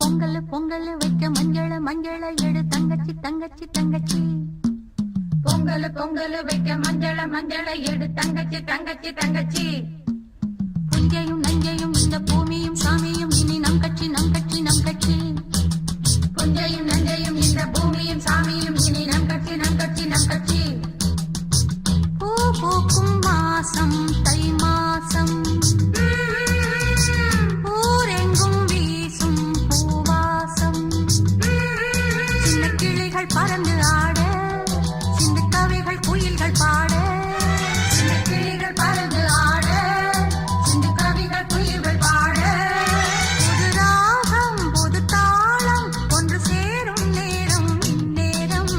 பொங்கல் பொங்கல் வைக்க மஞ்சள மஞ்சள எடு தங்கச்சி தங்கச்சி தங்கச்சி. பொங்கல் பொங்கல் வைக்க மஞ்சள மஞ்சள எடு தங்கச்சி தங்கச்சி தங்கச்சி. புஞ்சையும் நஞ்சையும் இந்த பூமியும் சாமியும் இனி நம் கட்சி நம் கட்சி நம் கட்சி. புஞ்சையும் நஞ்சையும் இந்த பூமியும் சாமியும் இனி நம் கட்சி நம் கட்சி நம் கட்சி. பூ பூக்கும் மாசம் தை மாசம், ஊரெங்கும் வீசும் பூவாசம். சின்ன கிளிகள் பறந்து ஆட, சின்ன கவிகள் குயில்கள் பாட. சின்ன கிளிகள் பறந்து ஆட, சின்ன கவிகள் குயில்கள் பாட. புது ராகம் புது தாளம் ஒன்று சேரும் நேரம் இந்நேரம்.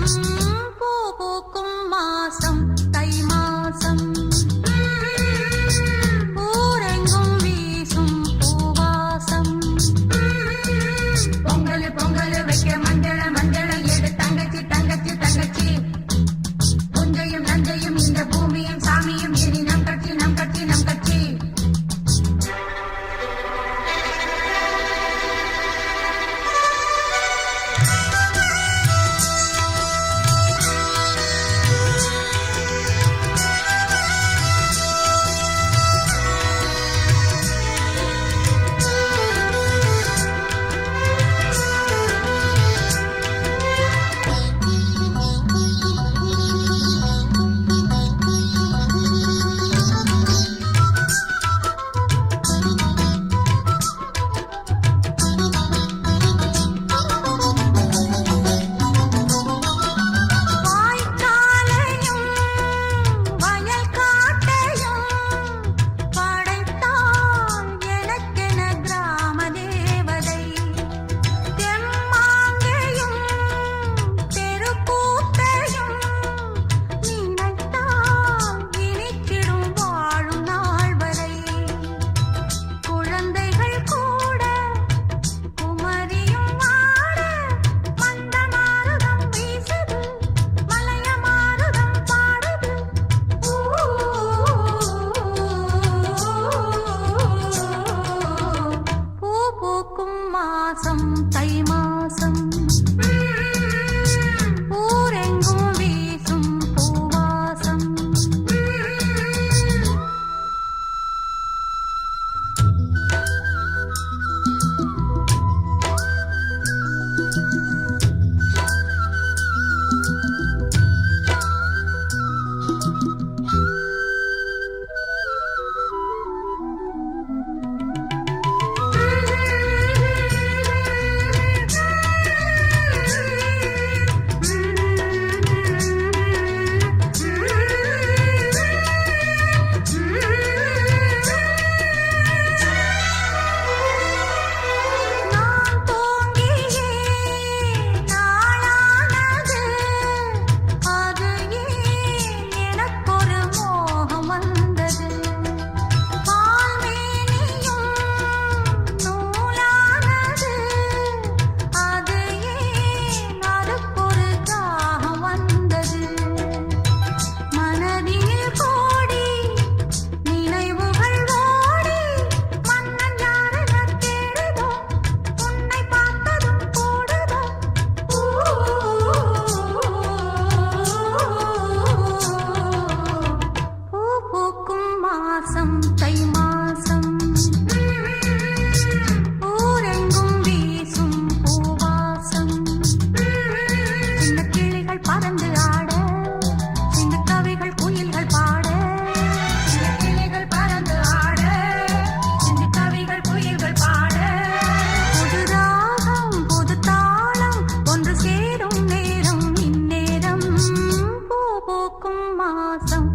பூ பூக்கும் மாசம் தை மாசம், ஊரெங்கும் வீசும் பூவாசம். பொங்கல் பொங்கல் வைக்க மஞ்சள மஞ்சள எடு தங்கச்சி தங்கச்சி தங்கச்சி. புஞ்சையும் நஞ்சையும் இந்த பூமியும் சாமியும் இனி நம் கட்சி நம் கட்சி நம் கட்சி. வாய்க்காலையும் வயல் காட்டையும் படைத்தாள் எனக்கென கிராம தேவதை. தெம்மாங்கையும் தெருக்கூத்தையும் நினைத்தால் இனித்திடும் வாழும் நாள் வரை. குழந்தைகள் கூட குமரியும் ஆட, மந்த மாருதம் வீசுது மலைய மாருதம் பாடுது. பூ பூக்கும் மாசம் தை மாசம், ஊரெங்கும் வீசும் பூவாசம். நான் தோங்கியே நாளானது, அது ஏன் எனக்கொரு மோகம் வந்தது. பால்மேனியும் நூலானது, அது ஏன் அதுக்கொரு தாகம் வந்தது. மனதில் கோடி நினைவுகள் ஓடி, மன்னஞ்சாரண தேடுதோ, உன்னை பார்த்ததும் கூடுதோ. பூ பூக்கும் மாசம் தை மாசம், ஊரெங்கும் வீசும் பூவாசம். சின்ன கிளிகள் பறந்து ஆட, சின்ன கவிகள் குயில்கள் பாட. சின்ன கிளிகள் பறந்து ஆட, சின்ன கவிகள் குயில்கள் பாட. புது ராகம் புது தாளம் ஒன்று சேரும் நேரம் இந்நேரம். பூ பூக்கும் மாசம்